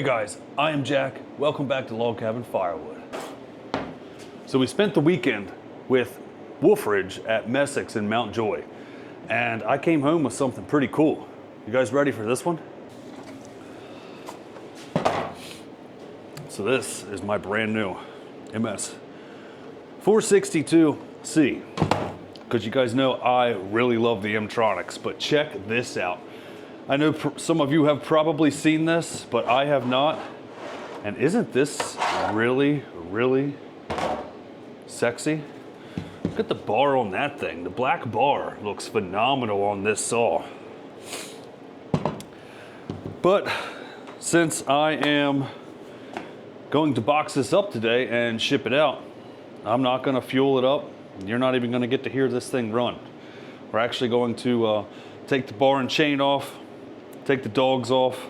Hey guys, I am Jack. Welcome back to Log Cabin Firewood. So we spent the weekend with Wolfridge at Messick's in Mount Joy, and I came home with something pretty cool. You guys ready for this one? So this is my brand new MS 462C, because you guys know I really love the M-Tronics, but check this out. I know some of you have probably seen this, but I have not. And isn't this really, really sexy? Look at the bar on that thing. The black bar looks phenomenal on this saw. But since I am going to box this up today and ship it out, I'm not gonna fuel it up. You're not even gonna get to hear this thing run. We're actually going to take the bar and chain off, take the dogs off,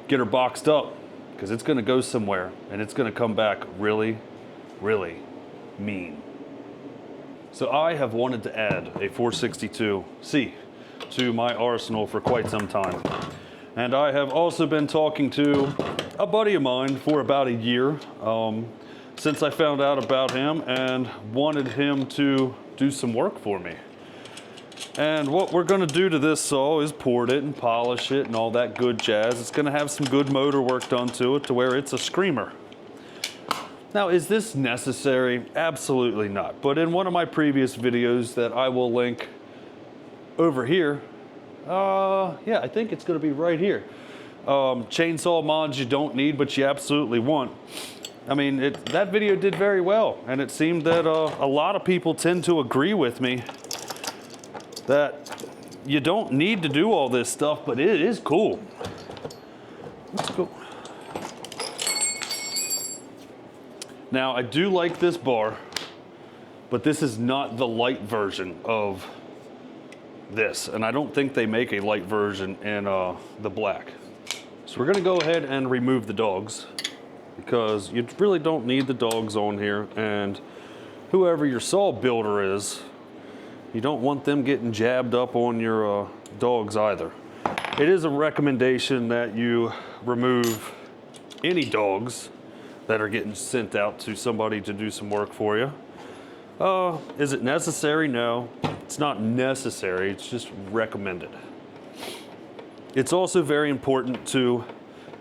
get her boxed up, because it's gonna go somewhere and it's gonna come back really, really mean. So I have wanted to add a 462C to my arsenal for quite some time. And I have also been talking to a buddy of mine for about a year since I found out about him and wanted him to do some work for me. And what we're gonna do to this saw is port it and polish it and all that good jazz. It's gonna have some good motor work done to it to where it's a screamer. Now, is this necessary? Absolutely not. But in one of my previous videos that I will link over here, yeah, I think it's gonna be right here. Chainsaw mods you don't need, but you absolutely want. I mean, that video did very well, and it seemed that a lot of people tend to agree with me that you don't need to do all this stuff, but it is cool. Let's go. Now, I do like this bar, but this is not the light version of this, and I don't think they make a light version in the black. So we're gonna go ahead and remove the dogs, because you really don't need the dogs on here, and whoever your saw builder is, you don't want them getting jabbed up on your dogs either. It is a recommendation that you remove any dogs that are getting sent out to somebody to do some work for you. Is it necessary? No, it's not necessary, it's just recommended. It's also very important to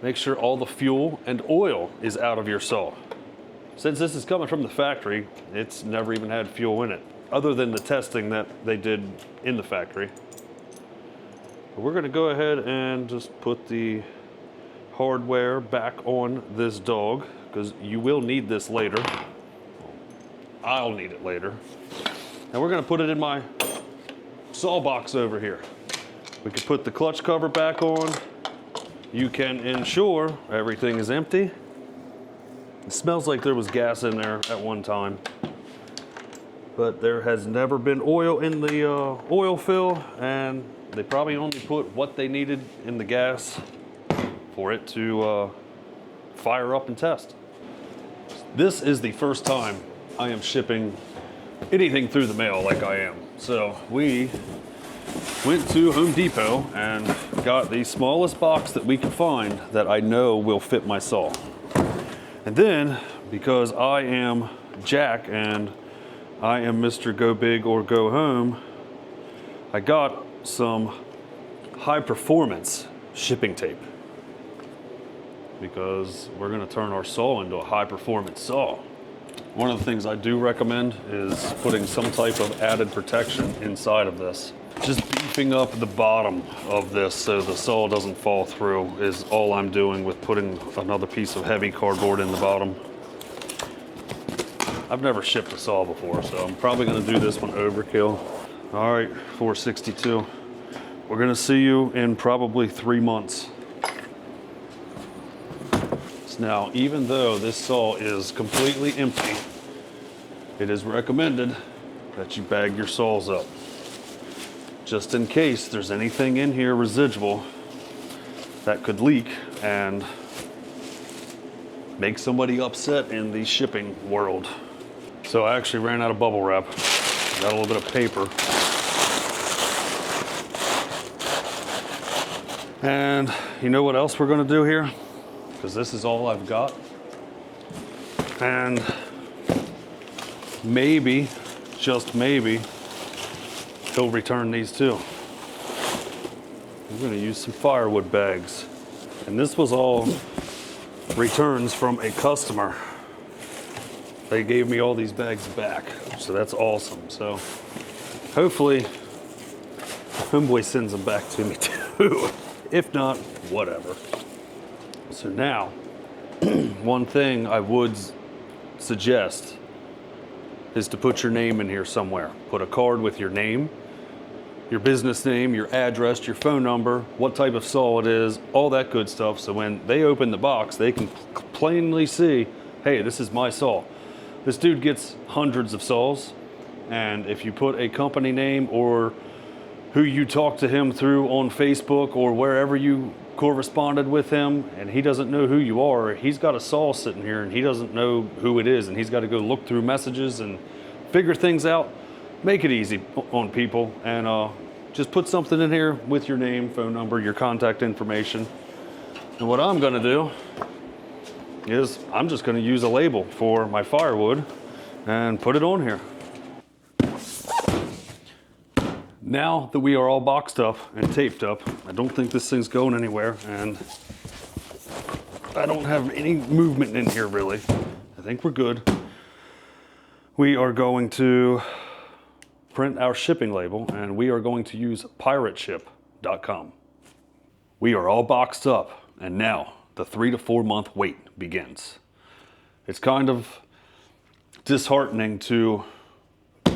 make sure all the fuel and oil is out of your saw. Since this is coming from the factory, it's never even had fuel in it, other than the testing that they did in the factory. But we're gonna go ahead and just put the hardware back on this dog, because you will need this later. I'll need it later. And we're gonna put it in my saw box over here. We can put the clutch cover back on. You can ensure everything is empty. It smells like there was gas in there at one time, but there has never been oil in the oil fill, and they probably only put what they needed in the gas for it to fire up and test. This is the first time I am shipping anything through the mail like I am. So we went to Home Depot and got the smallest box that we could find that I know will fit my saw. And then, because I am Jack and I am Mr. Go Big or Go Home, I got some high performance shipping tape, because we're gonna turn our saw into a high performance saw. One of the things I do recommend is putting some type of added protection inside of this. Just beefing up the bottom of this so the saw doesn't fall through is all I'm doing with putting another piece of heavy cardboard in the bottom. I've never shipped a saw before, so I'm probably gonna do this one overkill. All right, 462. We're gonna see you in probably 3 months. Now, even though this saw is completely empty, it is recommended that you bag your saws up, just in case there's anything in here residual that could leak and make somebody upset in the shipping world. So I actually ran out of bubble wrap. Got a little bit of paper. And you know what else we're gonna do here? because this is all I've got. And maybe, just maybe, he'll return these too. I'm gonna use some firewood bags. And this was all returns from a customer. They gave me all these bags back, so that's awesome. So hopefully, homeboy sends them back to me too. If not, whatever. So now, one thing I would suggest is to put your name in here somewhere. Put a card with your name, your business name, your address, your phone number, what type of saw it is, all that good stuff. So when they open the box, they can plainly see, hey, this is my saw. This dude gets hundreds of saws, and if you put a company name or who you talk to him through on Facebook or wherever you corresponded with him, and he doesn't know who you are, he's got a saw sitting here and he doesn't know who it is, and he's got to go look through messages and figure things out. Make it easy on people, and just put something in here with your name, phone number, your contact information. And what I'm gonna do is I'm just gonna use a label for my firewood and put it on here. Now that we are all boxed up and taped up, I don't think this thing's going anywhere, and I don't have any movement in here really. I think we're good. We are going to print our shipping label, and we are going to use pirateship.com. We are all boxed up, and now the 3 to 4 month wait begins. It's kind of disheartening to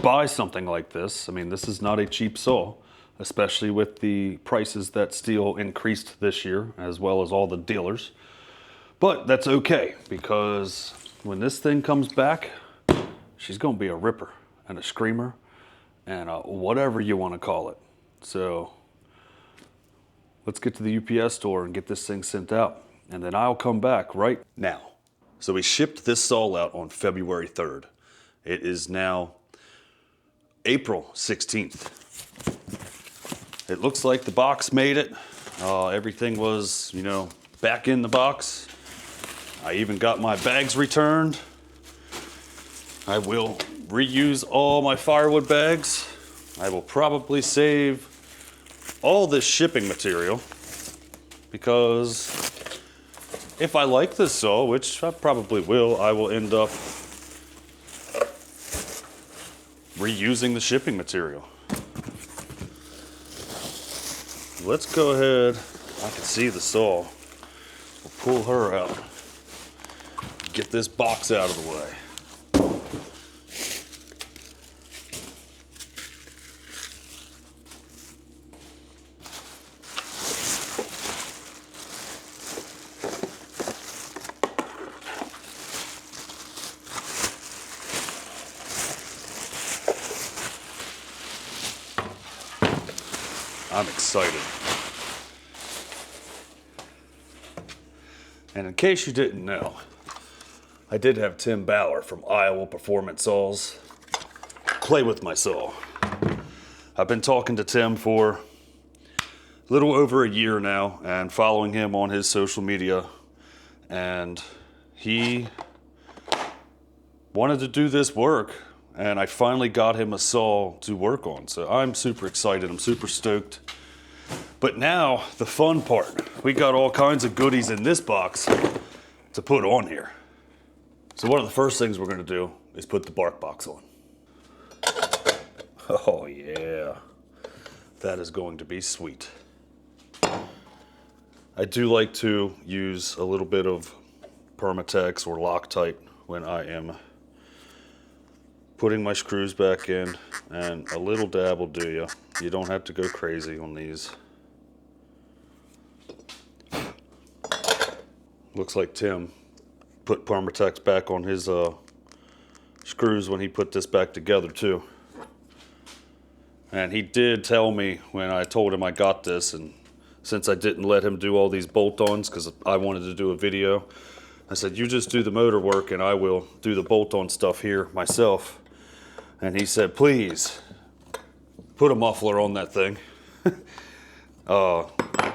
buy something like this. I mean, this is not a cheap saw, especially with the prices that stihl increased this year, as well as all the dealers. But that's okay, because when this thing comes back, she's gonna be a ripper and a screamer and whatever you want to call it. So let's get to the UPS store and get this thing sent out, and then I'll come back right now. So we shipped this saw out on February 3rd. It is now April 16th. It looks like the box made it. Everything was, back in the box. I even got my bags returned. I will reuse all my firewood bags. I will probably save all this shipping material, because if I like this saw, which I probably will, I will end up reusing the shipping material. Let's go ahead. I can see the saw. We'll pull her out. Get this box out of the way. I'm excited. And in case you didn't know, I did have Tim Bauer from Iowa Performance Saws play with my saw. I've been talking to Tim for a little over a year now and following him on his social media, and he wanted to do this work, and I finally got him a saw to work on. So I'm super excited, I'm super stoked. But now, the fun part. We got all kinds of goodies in this box to put on here. So one of the first things we're gonna do is put the bark box on. Oh yeah, that is going to be sweet. I do like to use a little bit of Permatex or Loctite when I am putting my screws back in, and a little dab will do you. You don't have to go crazy on these. Looks like Tim put Permatex back on his screws when he put this back together too. And he did tell me when I told him I got this, and since I didn't let him do all these bolt-ons because I wanted to do a video, I said, you just do the motor work and I will do the bolt-on stuff here myself. And he said, please put a muffler on that thing.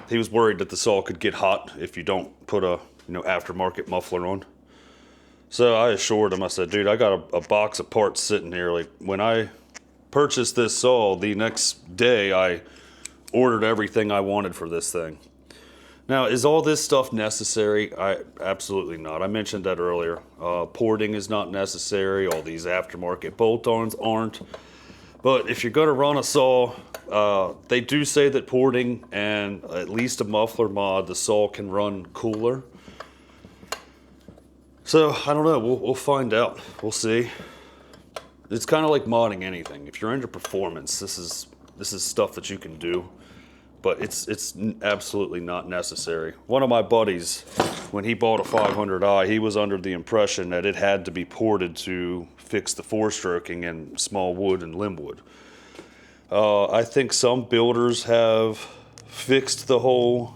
He was worried that the saw could get hot if you don't put a aftermarket muffler on. So I assured him, I said, dude, I got a box of parts sitting here. Like, when I purchased this saw, the next day I ordered everything I wanted for this thing. Now, is all this stuff necessary? Absolutely not. I mentioned that earlier. Porting is not necessary. All these aftermarket bolt-ons aren't. But if you're going to run a saw, they do say that porting and at least a muffler mod, the saw can run cooler. So, I don't know. We'll find out. We'll see. It's kind of like modding anything. If you're into performance, this is stuff that you can do. But it's absolutely not necessary. One of my buddies, when he bought a 500i, he was under the impression that it had to be ported to fix the four-stroking in small wood and limb wood. I think some builders have fixed the whole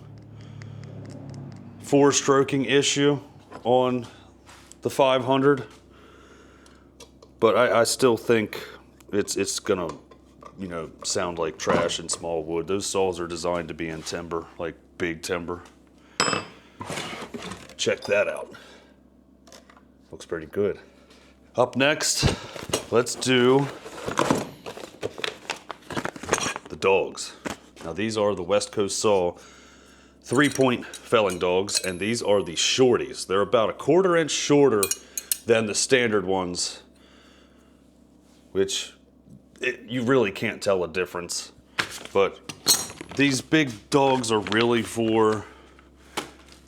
four-stroking issue on the 500, but I still think it's gonna sound like trash in small wood. Those saws are designed to be in timber, like big timber. Check that out. Looks pretty good. Up next, let's do the dogs. Now these are the West Coast Saw 3-point felling dogs, and these are the shorties. They're about a 1/4 inch shorter than the standard ones, which you really can't tell a difference. But these big dogs are really for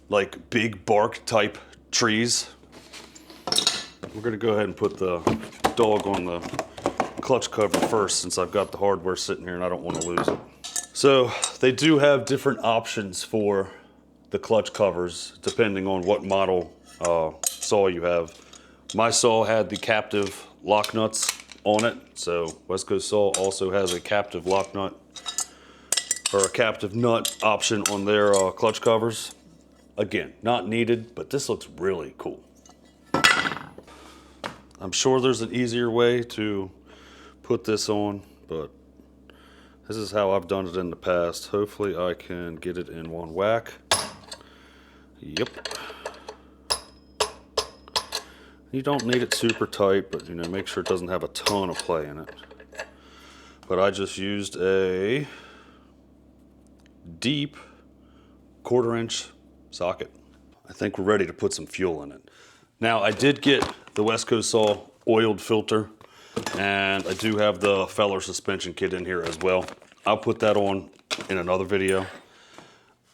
like big bark type trees. We're gonna go ahead and put the dog on the clutch cover first, since I've got the hardware sitting here and I don't want to lose it. So they do have different options for the clutch covers depending on what model saw you have. My saw had the captive lock nuts on it, so West Coast Saw also has a captive lock nut or a captive nut option on their clutch covers. Again, not needed, but this looks really cool. I'm sure there's an easier way to put this on, but this is how I've done it in the past. Hopefully I can get it in one whack. Yep. You don't need it super tight, but make sure it doesn't have a ton of play in it. But I just used a deep 1/4 inch socket. I think we're ready to put some fuel in it. Now I did get the West Coast Saw oiled filter, and I do have the Feller suspension kit in here as well. I'll put that on in another video.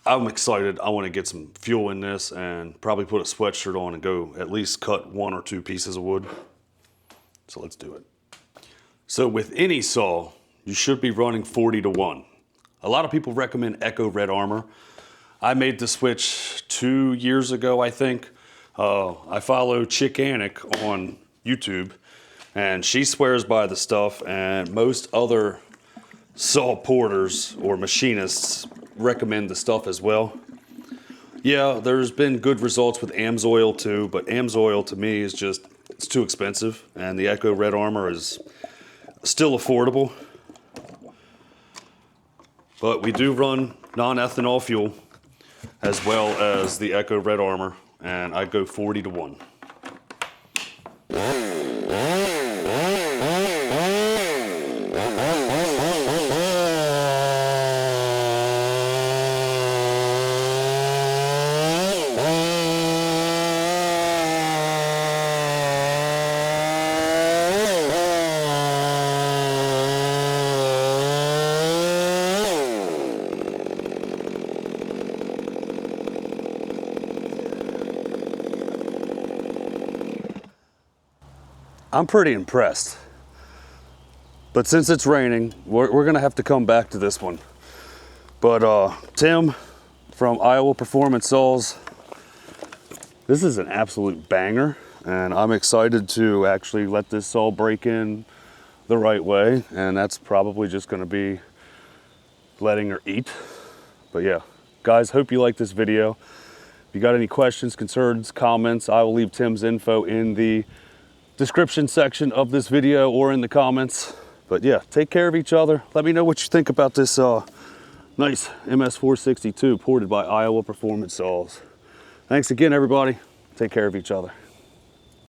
I'm excited. I want to get some fuel in this and probably put a sweatshirt on and go at least cut 1 or 2 pieces of wood. So let's do it. So with any saw, you should be running 40-to-1. A lot of people recommend Echo Red Armor. I made the switch 2 years ago, I think. I follow Chick Anik on YouTube, and she swears by the stuff, and most other saw porters or machinists recommend the stuff as well. Yeah, there's been good results with AMSOIL too, but AMSOIL to me is just, it's too expensive, and the Echo Red Armor is still affordable. But we do run non-ethanol fuel as well as the Echo Red Armor, and I go 40-to-1. I'm pretty impressed. But since it's raining, we're gonna have to come back to this one. But Tim from Iowa Performance Saws, this is an absolute banger, and I'm excited to actually let this saw break in the right way, and that's probably just gonna be letting her eat. But yeah, guys, hope you like this video. If you got any questions, concerns, comments, I will leave Tim's info in the description section of this video or in the comments. But yeah, take care of each other. Let me know what you think about this nice MS462 ported by Iowa Performance Saws. Thanks again, everybody. Take care of each other.